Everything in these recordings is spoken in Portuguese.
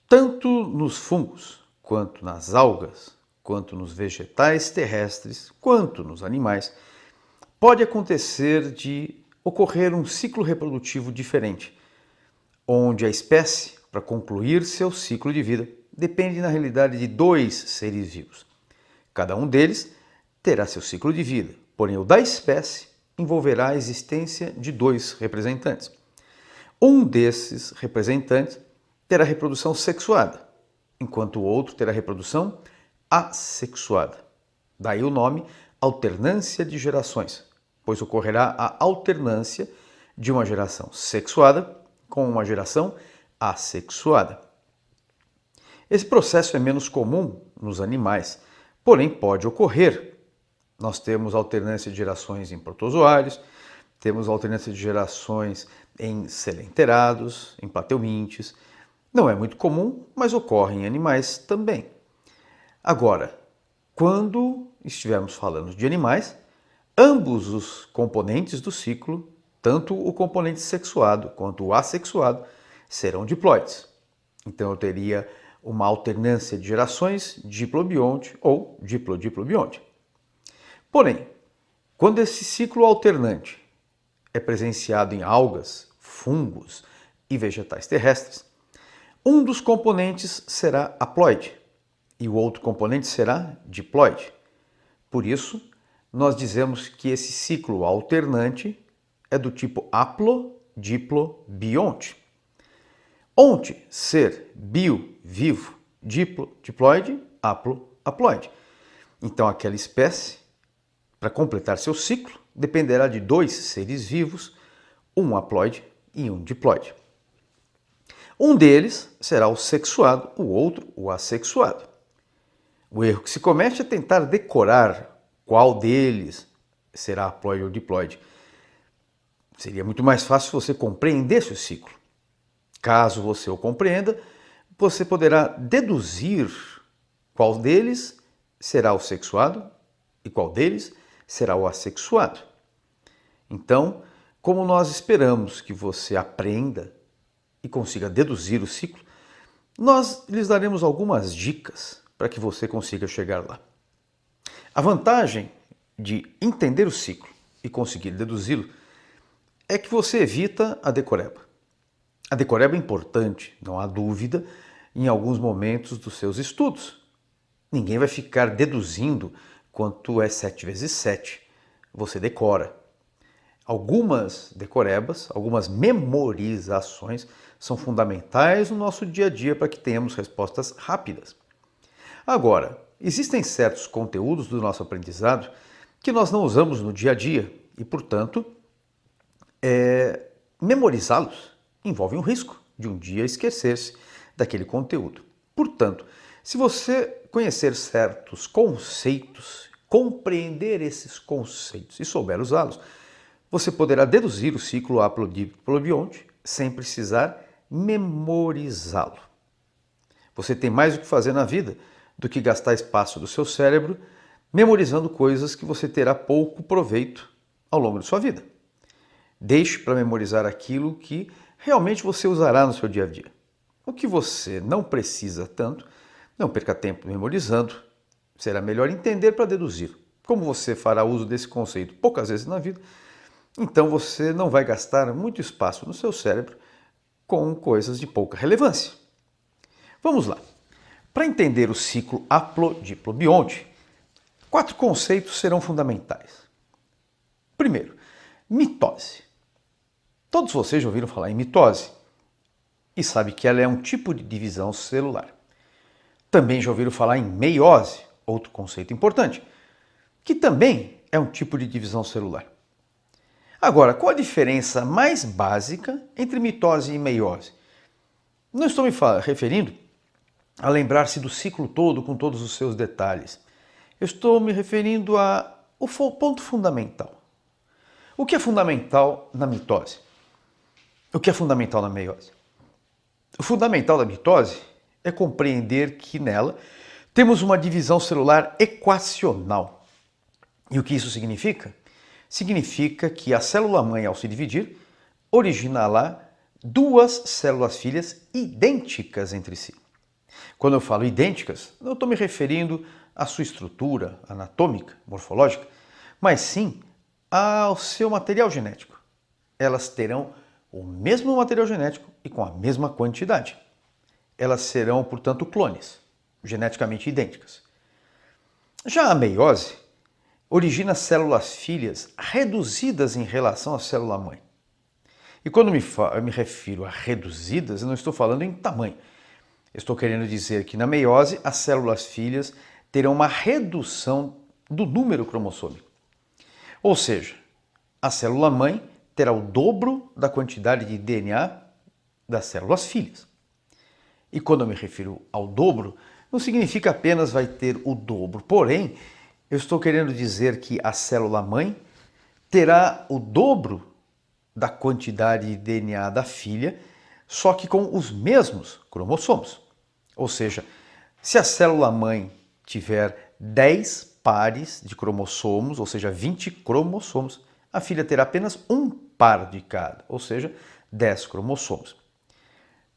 Tanto nos fungos, quanto nas algas, quanto nos vegetais terrestres, quanto nos animais, pode acontecer de ocorrer um ciclo reprodutivo diferente, onde a espécie, para concluir seu ciclo de vida, depende na realidade de dois seres vivos. Cada um deles terá seu ciclo de vida, porém o da espécie envolverá a existência de dois representantes. Um desses representantes terá reprodução sexuada, enquanto o outro terá reprodução assexuada. Daí o nome alternância de gerações, pois ocorrerá a alternância de uma geração sexuada com uma geração assexuada. Esse processo é menos comum nos animais, porém pode ocorrer. Nós temos alternância de gerações em protozoários, temos alternância de gerações em selenterados, em plateumintes. Não é muito comum, mas ocorre em animais também. Agora, quando estivermos falando de animais, ambos os componentes do ciclo, tanto o componente sexuado quanto o assexuado, serão diploides. Então eu teria uma alternância de gerações diplobionte ou diplodiplobionte. Porém, quando esse ciclo alternante é presenciado em algas, fungos e vegetais terrestres, um dos componentes será haploide e o outro componente será diploide. Por isso, nós dizemos que esse ciclo alternante é do tipo haplo-diplo-bionte. Onde ser bio, vivo, diplo, diploide, haplo, haploide. Então aquela espécie, para completar seu ciclo, dependerá de dois seres vivos, um haploide e um diploide. Um deles será o sexuado, o outro o assexuado. O erro que se comete é tentar decorar qual deles será haploide ou diploide. Seria muito mais fácil se você compreendesse o ciclo. Caso você o compreenda, você poderá deduzir qual deles será o sexuado e qual deles será o assexuado. Então, como nós esperamos que você aprenda e consiga deduzir o ciclo, nós lhes daremos algumas dicas para que você consiga chegar lá. A vantagem de entender o ciclo e conseguir deduzi-lo é que você evita a decoreba. A decoreba é importante, não há dúvida, em alguns momentos dos seus estudos. Ninguém vai ficar deduzindo quanto é 7 vezes 7. Você decora. Algumas decorebas, algumas memorizações são fundamentais no nosso dia a dia para que tenhamos respostas rápidas. Agora, existem certos conteúdos do nosso aprendizado que nós não usamos no dia a dia e, portanto, memorizá-los envolve um risco de um dia esquecer-se daquele conteúdo. Portanto, se você conhecer certos conceitos, compreender esses conceitos e souber usá-los, você poderá deduzir o ciclo haplo-diplo-bionte sem precisar memorizá-lo. Você tem mais o que fazer na vida do que gastar espaço do seu cérebro memorizando coisas que você terá pouco proveito ao longo de sua vida. Deixe para memorizar aquilo que realmente você usará no seu dia a dia. O que você não precisa tanto, não perca tempo memorizando. Será melhor entender para deduzir. Como você fará uso desse conceito poucas vezes na vida, então você não vai gastar muito espaço no seu cérebro com coisas de pouca relevância. Vamos lá. Para entender o ciclo haplo-diplo-bionte, 4 conceitos serão fundamentais. Primeiro, mitose. Todos vocês já ouviram falar em mitose e sabem que ela é um tipo de divisão celular. Também já ouviram falar em meiose, outro conceito importante, que também é um tipo de divisão celular. Agora, qual a diferença mais básica entre mitose e meiose? Não estou me referindo a lembrar-se do ciclo todo com todos os seus detalhes. Eu estou me referindo ao ponto fundamental. O que é fundamental na mitose? O que é fundamental na meiose? O fundamental da mitose é compreender que nela temos uma divisão celular equacional. E o que isso significa? Significa que a célula-mãe, ao se dividir, origina lá 2 células filhas idênticas entre si. Quando eu falo idênticas, não estou me referindo à sua estrutura anatômica, morfológica, mas sim ao seu material genético. Elas terão o mesmo material genético e com a mesma quantidade. Elas serão, portanto, clones, geneticamente idênticas. Já a meiose origina células filhas reduzidas em relação à célula mãe. E quando eu me refiro a reduzidas, eu não estou falando em tamanho. Estou querendo dizer que na meiose as células filhas terão uma redução do número cromossômico. Ou seja, a célula mãe terá o dobro da quantidade de DNA das células filhas. E quando eu me refiro ao dobro, não significa apenas vai ter o dobro, porém, eu estou querendo dizer que a célula mãe terá o dobro da quantidade de DNA da filha, só que com os mesmos cromossomos. Ou seja, se a célula mãe tiver 10 pares de cromossomos, ou seja, 20 cromossomos, a filha terá apenas um par de cada, ou seja, 10 cromossomos.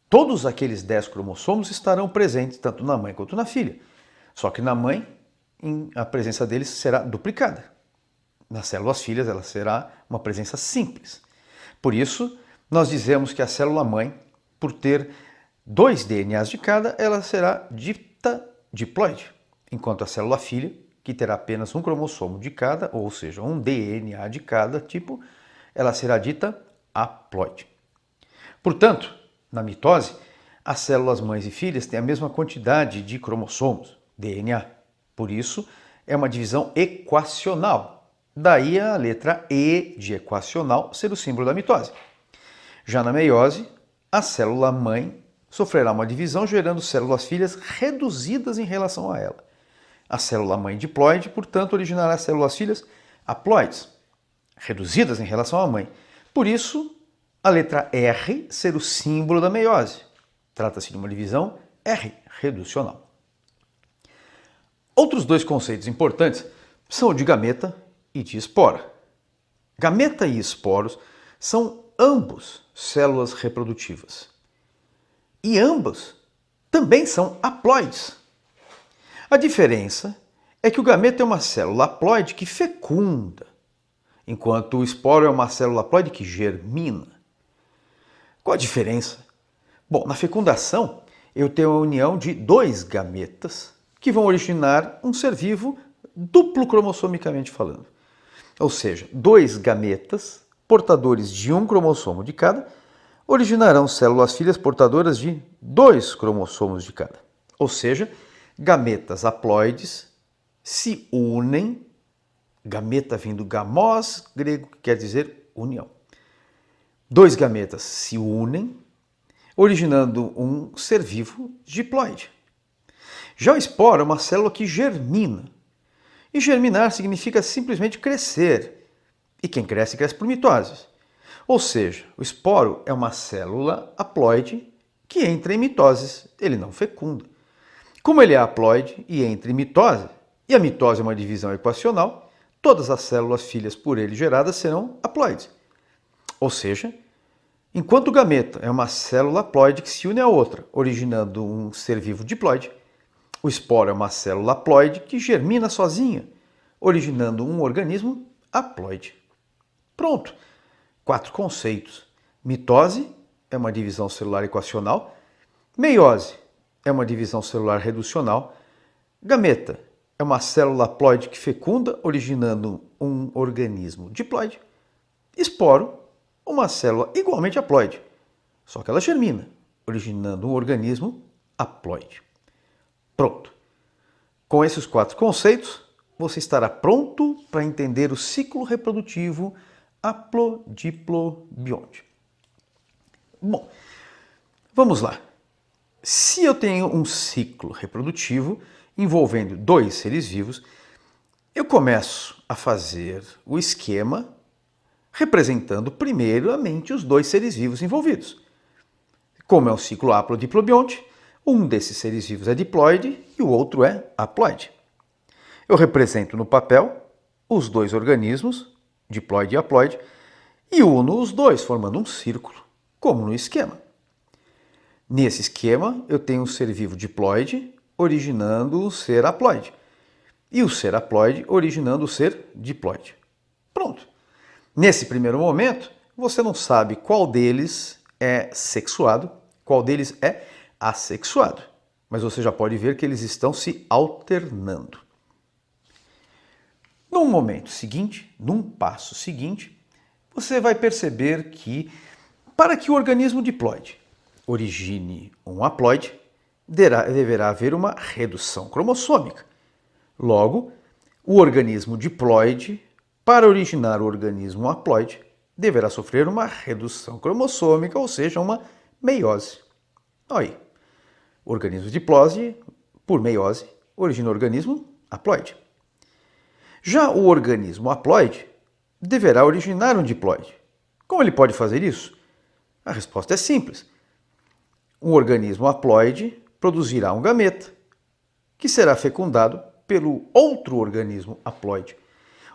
Todos aqueles 10 cromossomos estarão presentes tanto na mãe quanto na filha. Só que na mãe, a presença deles será duplicada. Nas células filhas, ela será uma presença simples. Por isso, nós dizemos que a célula mãe, por ter 2 DNAs de cada, ela será dita diploide, enquanto a célula filha, que terá apenas um cromossomo de cada, ou seja, um DNA de cada tipo, ela será dita haploide. Portanto, na mitose, as células mães e filhas têm a mesma quantidade de cromossomos, DNA. Por isso, é uma divisão equacional. Daí a letra E de equacional ser o símbolo da mitose. Já na meiose, a célula mãe sofrerá uma divisão gerando células filhas reduzidas em relação a ela. A célula mãe diploide, portanto, originará células filhas haploides, reduzidas em relação à mãe. Por isso, a letra R ser o símbolo da meiose. Trata-se de uma divisão R reducional. Outros 2 conceitos importantes são o de gameta e de espora. Gameta e esporos são ambos células reprodutivas. E ambos também são haploides. A diferença é que o gameta é uma célula haploide que fecunda, enquanto o esporo é uma célula haploide que germina. Qual a diferença? Bom, na fecundação, eu tenho a união de 2 gametas que vão originar um ser vivo duplo cromossomicamente falando. Ou seja, 2 gametas portadores de um cromossomo de cada originarão células filhas portadoras de 2 cromossomos de cada. Ou seja, gametas haploides se unem, gameta vindo gamos, grego, que quer dizer união. 2 gametas se unem, originando um ser vivo diploide. Já o esporo é uma célula que germina. E germinar significa simplesmente crescer. E quem cresce, cresce por mitose. Ou seja, o esporo é uma célula haploide que entra em mitoses, ele não fecunda. Como ele é haploide e entra em mitose, e a mitose é uma divisão equacional, todas as células filhas por ele geradas serão haploides. Ou seja, enquanto o gameta é uma célula haploide que se une a outra, originando um ser vivo diploide, o esporo é uma célula haploide que germina sozinha, originando um organismo haploide. Pronto! 4 conceitos. Mitose é uma divisão celular equacional, meiose é uma divisão celular reducional, gameta é uma célula haploide que fecunda, originando um organismo diploide, esporo, uma célula igualmente haploide, só que ela germina, originando um organismo haploide. Pronto! Com esses 4 conceitos, você estará pronto para entender o ciclo reprodutivo haplodiplobionte. Bom, vamos lá. Se eu tenho um ciclo reprodutivo envolvendo 2 seres vivos, eu começo a fazer o esquema representando primeiramente os 2 seres vivos envolvidos. Como é um ciclo haplodiplobionte, um desses seres vivos é diploide e o outro é haploide. Eu represento no papel os 2 organismos, diploide e haploide, e uno os 2, formando um círculo, como no esquema. Nesse esquema, eu tenho um ser vivo diploide originando o ser haploide e o ser haploide originando o ser diploide. Pronto. Nesse primeiro momento, você não sabe qual deles é sexuado, qual deles é assexuado, mas você já pode ver que eles estão se alternando. Num momento seguinte, num passo seguinte, você vai perceber que para que o organismo diploide origine um haploide, deverá haver uma redução cromossômica. Logo, o organismo diploide, para originar o organismo haploide, deverá sofrer uma redução cromossômica, ou seja, uma meiose. Olha aí, o organismo diploide, por meiose, origina o organismo haploide. Já o organismo haploide deverá originar um diploide. Como ele pode fazer isso? A resposta é simples. O organismo haploide produzirá um gameta, que será fecundado pelo outro organismo haploide.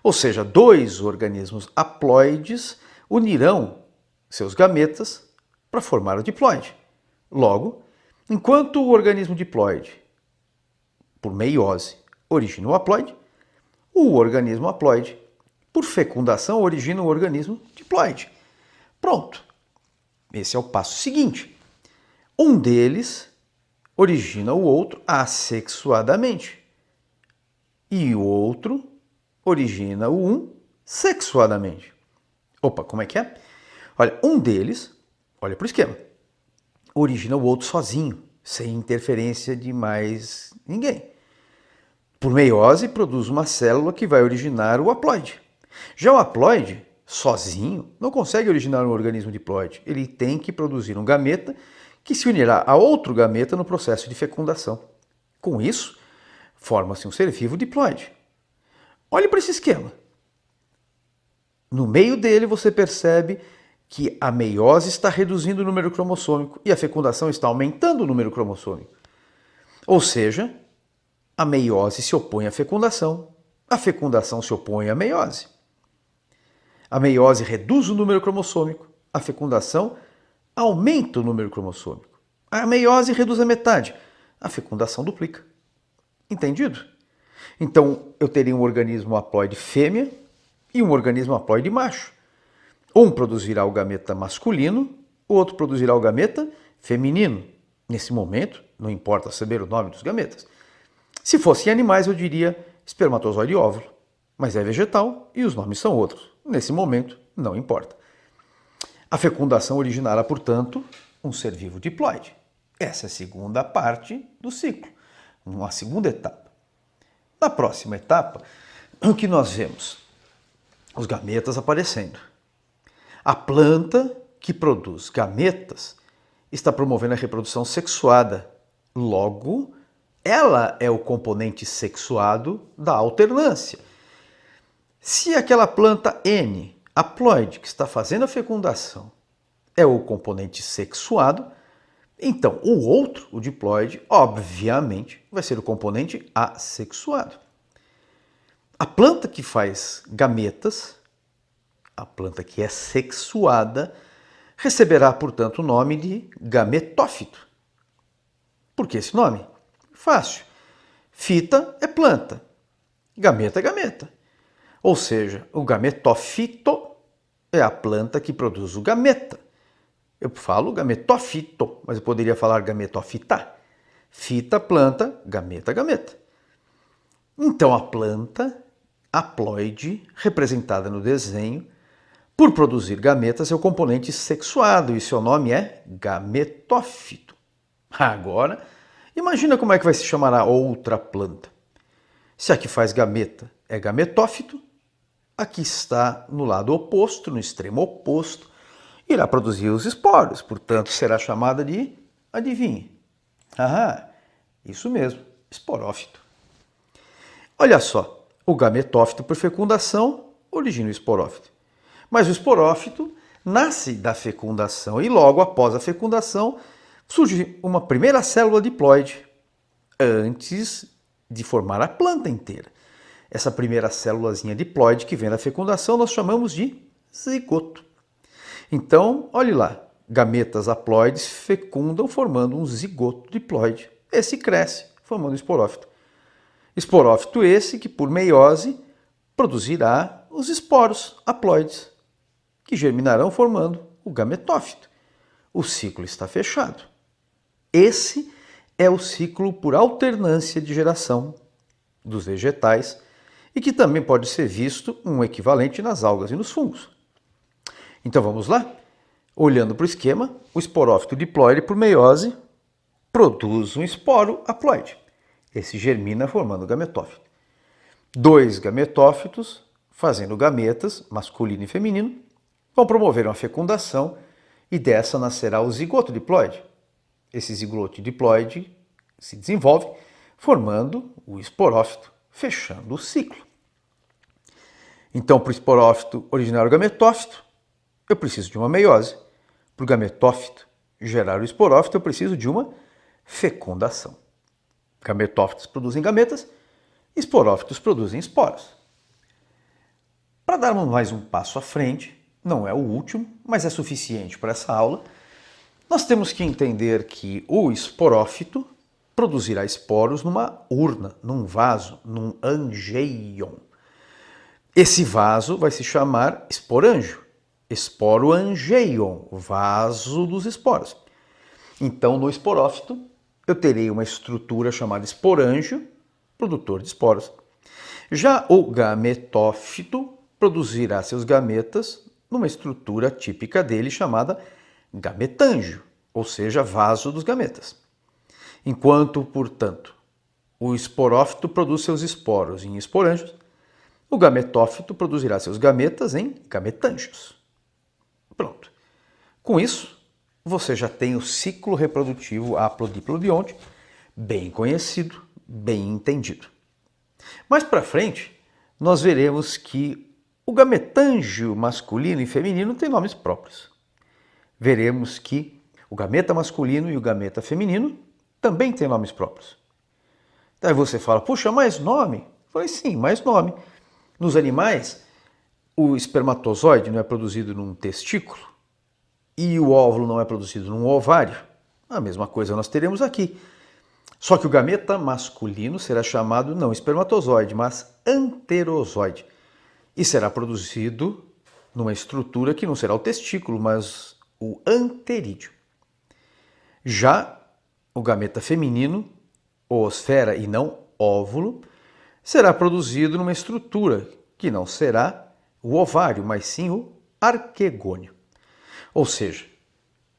Ou seja, dois organismos haploides unirão seus gametas para formar o diploide. Logo, enquanto o organismo diploide, por meiose, origina o haploide, o organismo haploide, por fecundação, origina o organismo diploide. Pronto. Esse é o passo seguinte. Um deles origina o outro assexuadamente e o outro origina o um sexuadamente. Opa, como é que é? Olha, um deles, olha para o esquema, origina o outro sozinho, sem interferência de mais ninguém. Por meiose, produz uma célula que vai originar o haploide. Já o haploide, sozinho, não consegue originar um organismo diploide. Ele tem que produzir um gameta que se unirá a outro gameta no processo de fecundação. Com isso, forma-se um ser vivo diploide. Olhe para esse esquema. No meio dele você percebe que a meiose está reduzindo o número cromossômico e a fecundação está aumentando o número cromossômico. Ou seja, a meiose se opõe à fecundação, a fecundação se opõe à meiose. A meiose reduz o número cromossômico, a fecundação aumenta o número cromossômico. A meiose reduz a metade, a fecundação duplica. Entendido? Então, eu teria um organismo haploide fêmea e um organismo haploide macho. Um produzirá o gameta masculino, o outro produzirá o gameta feminino. Nesse momento, não importa saber o nome dos gametas. Se fossem animais, eu diria espermatozoide e óvulo, mas é vegetal e os nomes são outros. Nesse momento, não importa. A fecundação originará, portanto, um ser vivo diploide. Essa é a segunda parte do ciclo, uma segunda etapa. Na próxima etapa, o que nós vemos? Os gametas aparecendo. A planta que produz gametas está promovendo a reprodução sexuada. Logo, ela é o componente sexuado da alternância. Se aquela planta N, haploide, que está fazendo a fecundação, é o componente sexuado, então o outro, o diploide, obviamente, vai ser o componente assexuado. A planta que faz gametas, a planta que é sexuada, receberá, portanto, o nome de gametófito. Por que esse nome? Fácil. Fita é planta, gameta é gameta. Ou seja, o gametófito é a planta que produz o gameta. Eu falo gametófito, mas eu poderia falar gametófita. Fita, planta, gameta, gameta. Então a planta haploide, representada no desenho, por produzir gametas, é o componente sexuado e seu nome é gametófito. Agora, imagina como é que vai se chamar a outra planta. Se a que faz gameta é gametófito, a que está no lado oposto, no extremo oposto, irá produzir os esporos, portanto será chamada de, adivinhe? Isso mesmo, esporófito. Olha só, o gametófito por fecundação origina o esporófito. Mas o esporófito nasce da fecundação e logo após a fecundação surge uma primeira célula diploide antes de formar a planta inteira. Essa primeira célulazinha diploide que vem da fecundação nós chamamos de zigoto. Então, olhe lá, gametas haploides fecundam formando um zigoto diploide. Esse cresce, formando esporófito. Esporófito esse que, por meiose, produzirá os esporos haploides, que germinarão formando o gametófito. O ciclo está fechado. Esse é o ciclo por alternância de geração dos vegetais e que também pode ser visto um equivalente nas algas e nos fungos. Então vamos lá? Olhando para o esquema, o esporófito diploide por meiose produz um esporo haploide. Esse germina formando o gametófito. 2 gametófitos, fazendo gametas, masculino e feminino, vão promover uma fecundação e dessa nascerá o zigoto diploide. Esse zigoto diploide se desenvolve formando o esporófito, fechando o ciclo. Então, para o esporófito originar o gametófito, eu preciso de uma meiose. Para o gametófito gerar o esporófito, eu preciso de uma fecundação. Gametófitos produzem gametas, esporófitos produzem esporos. Para darmos mais um passo à frente, não é o último, mas é suficiente para essa aula, nós temos que entender que o esporófito produzirá esporos numa urna, num vaso, num angeion. Esse vaso vai se chamar esporângio, esporoangeion, vaso dos esporos. Então, no esporófito, eu terei uma estrutura chamada esporângio, produtor de esporos. Já o gametófito produzirá seus gametas numa estrutura típica dele chamada gametângio, ou seja, vaso dos gametas. Enquanto, portanto, o esporófito produz seus esporos em esporângios, o gametófito produzirá seus gametas em gametângios. Pronto. Com isso, você já tem o ciclo reprodutivo haplodiplobionte bem conhecido, bem entendido. Mais para frente, nós veremos que o gametângio masculino e feminino têm nomes próprios. Veremos que o gameta masculino e o gameta feminino também têm nomes próprios. Daí você fala, puxa, mais nome? Eu falei, sim, mais nome. Nos animais, o espermatozoide não é produzido num testículo e o óvulo não é produzido num ovário. A mesma coisa nós teremos aqui. Só que o gameta masculino será chamado não espermatozoide, mas anterozoide. E será produzido numa estrutura que não será o testículo, mas o anterídeo. Já o gameta feminino, oosfera e não óvulo, será produzido numa estrutura que não será o ovário, mas sim o arquegônio. Ou seja,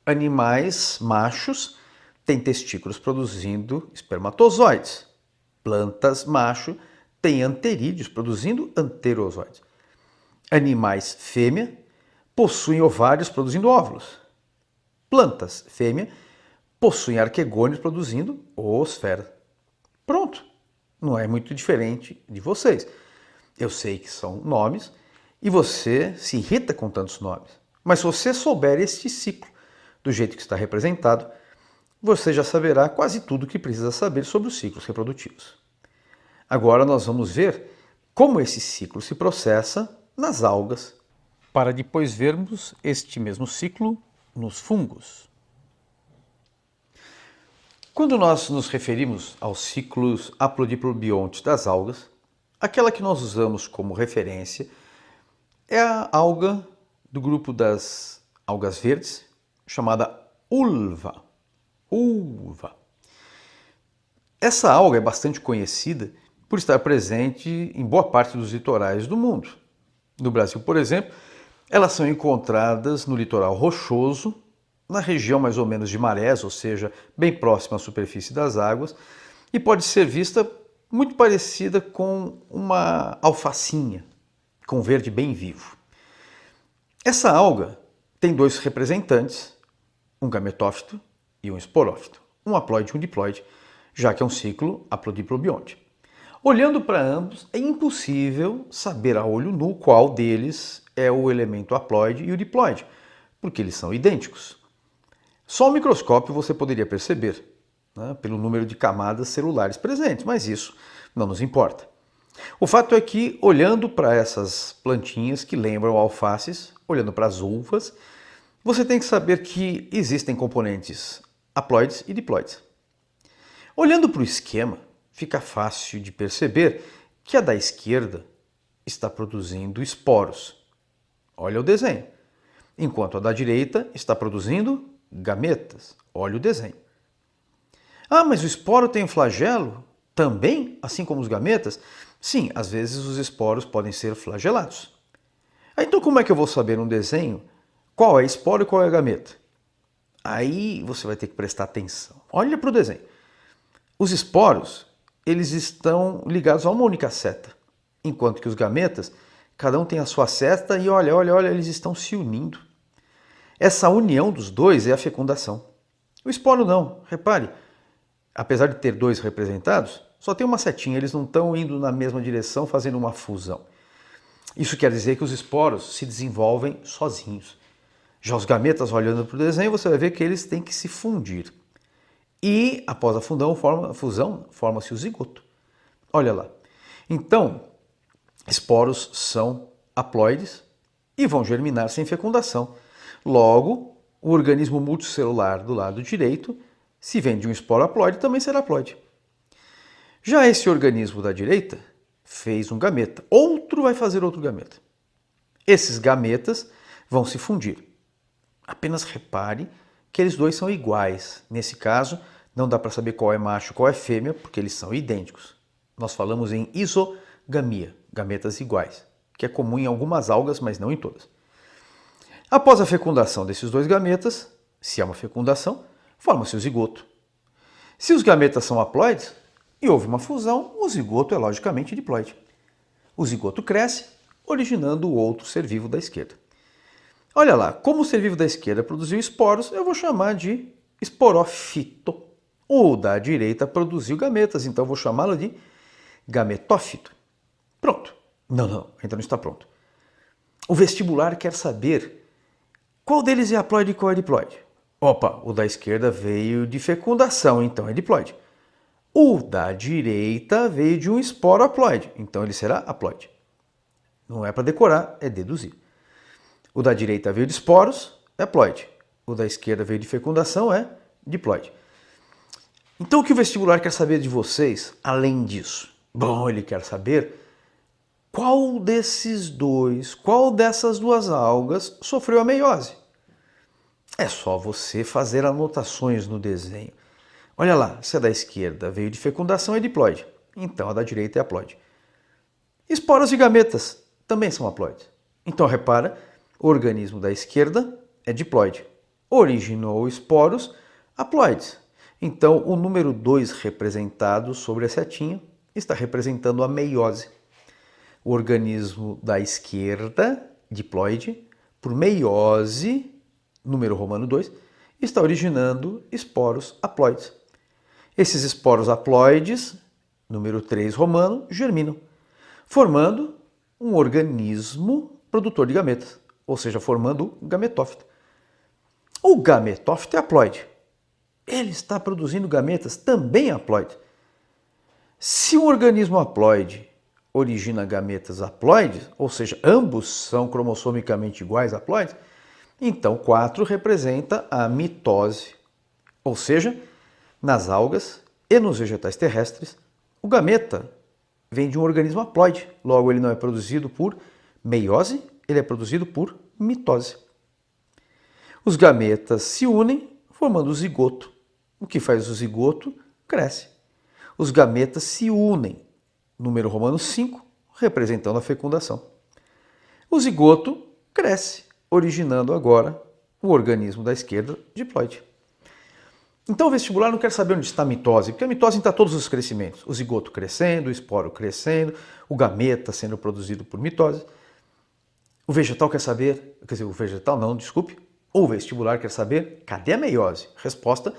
animais machos têm testículos produzindo espermatozoides. Plantas macho têm anterídeos produzindo anterozoides. Animais fêmea possuem ovários produzindo óvulos. Plantas fêmea possuem arquegônios produzindo oosfera. Pronto, não é muito diferente de vocês. Eu sei que são nomes e você se irrita com tantos nomes. Mas se você souber este ciclo do jeito que está representado, você já saberá quase tudo o que precisa saber sobre os ciclos reprodutivos. Agora nós vamos ver como esse ciclo se processa nas algas, para depois vermos este mesmo ciclo nos fungos. Quando nós nos referimos aos ciclos haplodiplobiontes das algas, aquela que nós usamos como referência é a alga do grupo das algas verdes, chamada ulva. Essa alga é bastante conhecida por estar presente em boa parte dos litorais do mundo. No Brasil, por exemplo, elas são encontradas no litoral rochoso, na região mais ou menos de marés, ou seja, bem próxima à superfície das águas, e pode ser vista muito parecida com uma alfacinha, com verde bem vivo. Essa alga tem 2 representantes, um gametófito e um esporófito, um haploide e um diploide, já que é um ciclo haplodiplobionte. Olhando para ambos, é impossível saber a olho nu qual deles é o elemento haploide e o diploide, porque eles são idênticos. Só ao microscópio você poderia perceber, né, pelo número de camadas celulares presentes, mas isso não nos importa. O fato é que, olhando para essas plantinhas que lembram alfaces, olhando para as uvas, você tem que saber que existem componentes haploides e diploides. Olhando para o esquema, fica fácil de perceber que a da esquerda está produzindo esporos. Olha o desenho. Enquanto a da direita está produzindo gametas. Olha o desenho. Ah, mas o esporo tem um flagelo? Também, assim como os gametas? Sim, às vezes os esporos podem ser flagelados. Então como é que eu vou saber no desenho qual é esporo e qual é gameta? Aí você vai ter que prestar atenção. Olha para o desenho. Os esporos, eles estão ligados a uma única seta, enquanto que os gametas, cada um tem a sua seta e olha, eles estão se unindo. Essa união dos dois é a fecundação. O esporo não, repare, apesar de ter dois representados, só tem uma setinha, eles não estão indo na mesma direção fazendo uma fusão. Isso quer dizer que os esporos se desenvolvem sozinhos. Já os gametas, olhando para o desenho, você vai ver que eles têm que se fundir. E após a fusão, forma-se o zigoto. Olha lá. Então, esporos são haploides e vão germinar sem fecundação. Logo, o organismo multicelular do lado direito, se vem de um esporo haploide, também será haploide. Já esse organismo da direita fez um gameta. Outro vai fazer outro gameta. Esses gametas vão se fundir. Apenas repare que eles dois são iguais. Nesse caso, não dá para saber qual é macho e qual é fêmea, porque eles são idênticos. Nós falamos em isogamia, gametas iguais, que é comum em algumas algas, mas não em todas. Após a fecundação desses dois gametas, se há uma fecundação, forma-se o zigoto. Se os gametas são haploides e houve uma fusão, o zigoto é logicamente diploide. O zigoto cresce, originando o outro ser vivo da esquerda. Olha lá, como o ser vivo da esquerda produziu esporos, eu vou chamar de esporófito. O da direita produziu gametas, então eu vou chamá-lo de gametófito. Pronto. Não, ainda não está pronto. O vestibular quer saber qual deles é haploide e qual é diploide. Opa, o da esquerda veio de fecundação, então é diploide. O da direita veio de um esporo haploide, então ele será haploide. Não é para decorar, é deduzir. O da direita veio de esporos, é haploide. O da esquerda veio de fecundação, é diploide. Então o que o vestibular quer saber de vocês, além disso? Bom, ele quer saber qual desses dois, qual dessas duas algas sofreu a meiose. É só você fazer anotações no desenho. Olha lá, se a da esquerda veio de fecundação é diploide, então a da direita é haploide. Esporos e gametas também são haploides. Então repara, o organismo da esquerda é diploide. Originou esporos haploides. Então o número 2 representado sobre a setinha está representando a meiose. O organismo da esquerda, diploide, por meiose, número romano 2, está originando esporos haploides. Esses esporos haploides, número 3 romano, germinam, formando um organismo produtor de gametas, ou seja, formando o gametófito. O gametófito é haploide. Ele está produzindo gametas também haploide. Se um organismo haploide origina gametas haploides, ou seja, ambos são cromossomicamente iguais haploides, então 4 representa a mitose. Ou seja, nas algas e nos vegetais terrestres, o gameta vem de um organismo haploide. Logo, ele não é produzido por meiose, ele é produzido por mitose. Os gametas se unem, formando o zigoto. O que faz o zigoto? Cresce. Os gametas se unem, número romano 5, representando a fecundação. O zigoto cresce, originando agora o organismo da esquerda, diploide. Então o vestibular não quer saber onde está a mitose, porque a mitose está em todos os crescimentos. O zigoto crescendo, o esporo crescendo, o gameta sendo produzido por mitose. O vegetal quer saber, quer dizer, o vegetal não, desculpe, o vestibular quer saber cadê a meiose? Resposta,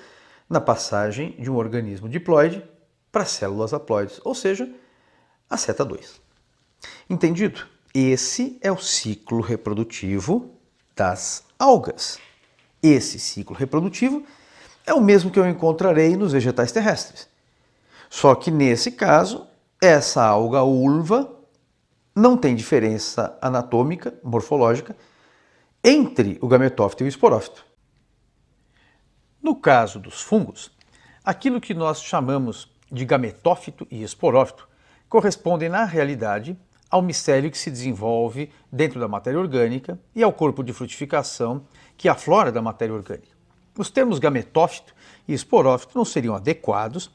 na passagem de um organismo diploide para células haploides, ou seja, a seta 2. Entendido? Esse é o ciclo reprodutivo das algas. Esse ciclo reprodutivo é o mesmo que eu encontrarei nos vegetais terrestres. Só que nesse caso, essa alga ulva não tem diferença anatômica, morfológica, entre o gametófito e o esporófito. No caso dos fungos, aquilo que nós chamamos de gametófito e esporófito correspondem, na realidade, ao micélio que se desenvolve dentro da matéria orgânica e ao corpo de frutificação que aflora da matéria orgânica. Os termos gametófito e esporófito não seriam adequados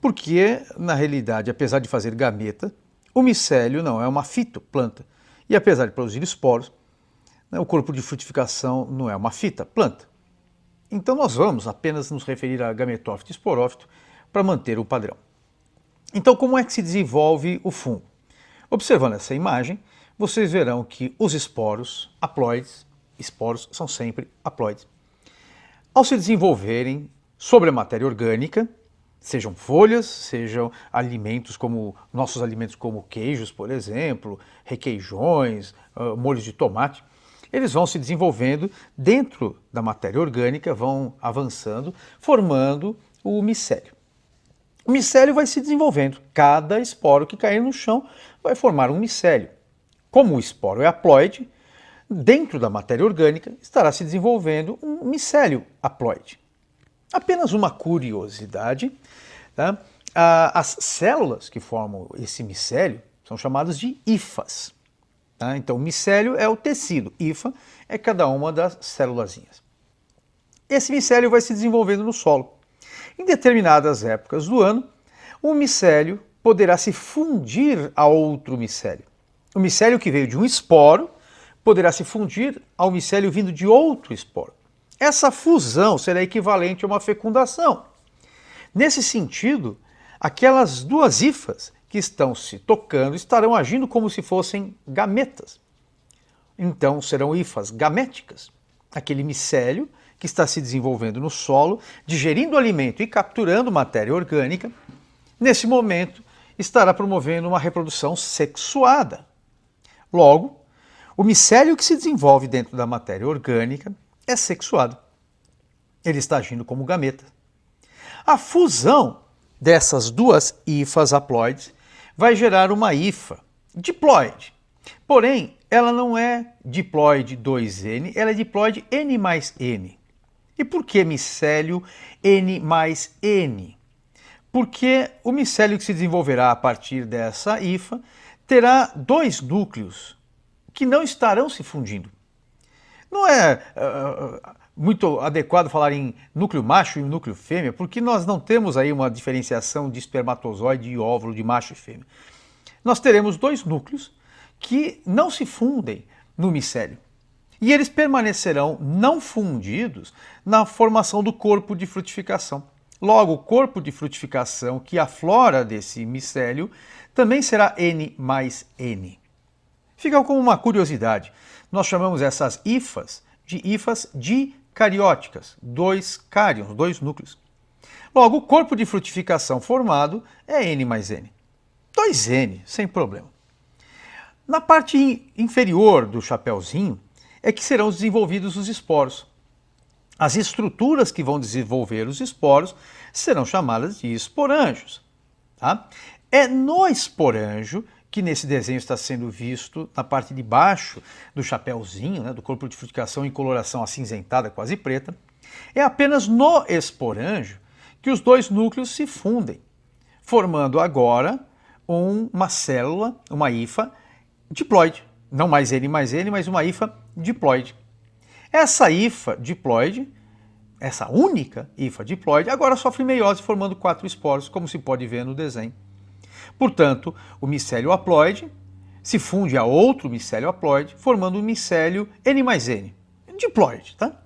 porque, na realidade, apesar de fazer gameta, o micélio não é uma fitoplanta e, apesar de produzir esporos, o corpo de frutificação não é uma fita planta. Então nós vamos apenas nos referir a gametófito e esporófito para manter o padrão. Então como é que se desenvolve o fungo? Observando essa imagem, vocês verão que os esporos, haploides, esporos são sempre haploides, ao se desenvolverem sobre a matéria orgânica, sejam folhas, sejam alimentos como nossos alimentos como queijos, por exemplo, requeijões, molhos de tomate, eles vão se desenvolvendo dentro da matéria orgânica, vão avançando, formando o micélio. O micélio vai se desenvolvendo. Cada esporo que cair no chão vai formar um micélio. Como o esporo é haploide, dentro da matéria orgânica estará se desenvolvendo um micélio haploide. Apenas uma curiosidade, tá? As células que formam esse micélio são chamadas de hifas. Tá? Então, o micélio é o tecido, hifa é cada uma das célulazinhas. Esse micélio vai se desenvolvendo no solo. Em determinadas épocas do ano, um micélio poderá se fundir a outro micélio. O micélio que veio de um esporo poderá se fundir ao micélio vindo de outro esporo. Essa fusão será equivalente a uma fecundação. Nesse sentido, aquelas duas hifas que estão se tocando estarão agindo como se fossem gametas. Então serão hifas gaméticas. Aquele micélio que está se desenvolvendo no solo, digerindo alimento e capturando matéria orgânica, nesse momento estará promovendo uma reprodução sexuada. Logo, o micélio que se desenvolve dentro da matéria orgânica é sexuado. Ele está agindo como gameta. A fusão dessas duas hifas haploides vai gerar uma hifa diploide. Porém, ela não é diploide 2N, ela é diploide N mais N. E por que micélio N mais N? Porque o micélio que se desenvolverá a partir dessa hifa terá dois núcleos que não estarão se fundindo. Não é muito adequado falar em núcleo macho e núcleo fêmea, porque nós não temos aí uma diferenciação de espermatozoide e óvulo de macho e fêmea. Nós teremos dois núcleos que não se fundem no micélio. E eles permanecerão não fundidos na formação do corpo de frutificação. Logo, o corpo de frutificação que aflora desse micélio também será N mais N. Fica como uma curiosidade. Nós chamamos essas hifas de hifas dicarióticas, dois cárions, dois núcleos. Logo, o corpo de frutificação formado é N mais N. 2N, sem problema. Na parte inferior do chapeuzinho é que serão desenvolvidos os esporos. As estruturas que vão desenvolver os esporos serão chamadas de esporângios. Tá? É no esporângio que nesse desenho está sendo visto na parte de baixo do chapeuzinho, né, do corpo de frutificação em coloração acinzentada, quase preta, é apenas no esporângio que os dois núcleos se fundem, formando agora uma célula, uma hifa diploide. Não mais N, mas uma hifa diploide. Essa hifa diploide, essa única hifa diploide, agora sofre meiose formando 4 esporos, como se pode ver no desenho. Portanto, o micélio haploide se funde a outro micélio haploide, formando um micélio N mais N, diploide. Tá?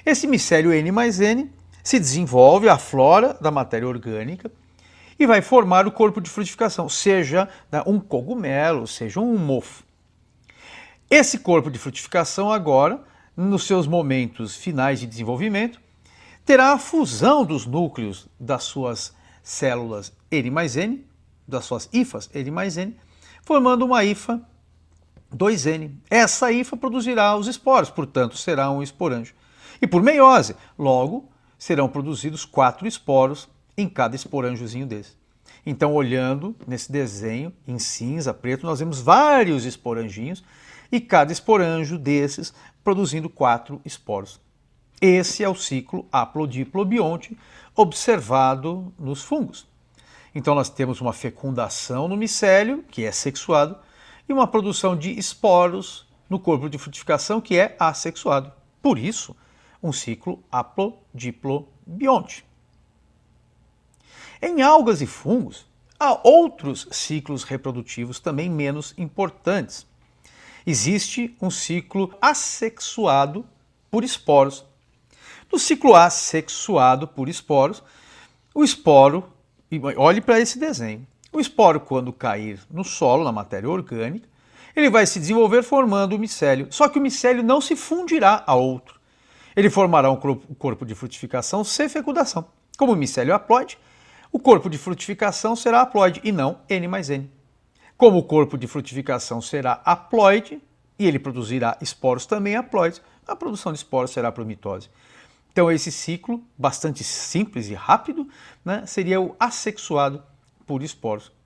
Esse micélio N mais N se desenvolve, aflora da matéria orgânica e vai formar o corpo de frutificação, seja um cogumelo, seja um mofo. Esse corpo de frutificação agora, nos seus momentos finais de desenvolvimento, terá a fusão dos núcleos das suas células N mais N, das suas hifas N mais N, formando uma hifa 2N. Essa hifa produzirá os esporos, portanto será um esporângio. E por meiose, logo, serão produzidos 4 esporos em cada esporângiozinho desse. Então, olhando nesse desenho em cinza, preto, nós vemos vários esporanginhos e cada esporângio desses produzindo 4 esporos. Esse é o ciclo haplodiplobionte observado nos fungos. Então nós temos uma fecundação no micélio, que é sexuado, e uma produção de esporos no corpo de frutificação, que é assexuado. Por isso, um ciclo haplodiplobionte. Em algas e fungos, há outros ciclos reprodutivos também menos importantes. Existe um ciclo assexuado por esporos. No ciclo assexuado por esporos, o esporo, olhe para esse desenho, o esporo, quando cair no solo, na matéria orgânica, ele vai se desenvolver formando o micélio, só que o micélio não se fundirá a outro. Ele formará um corpo de frutificação sem fecundação. Como o micélio é haploide, o corpo de frutificação será haploide e não N mais N. Como o corpo de frutificação será haploide e ele produzirá esporos também haploides, a produção de esporos será por mitose. Então esse ciclo, bastante simples e rápido, né, seria o assexuado por esporos.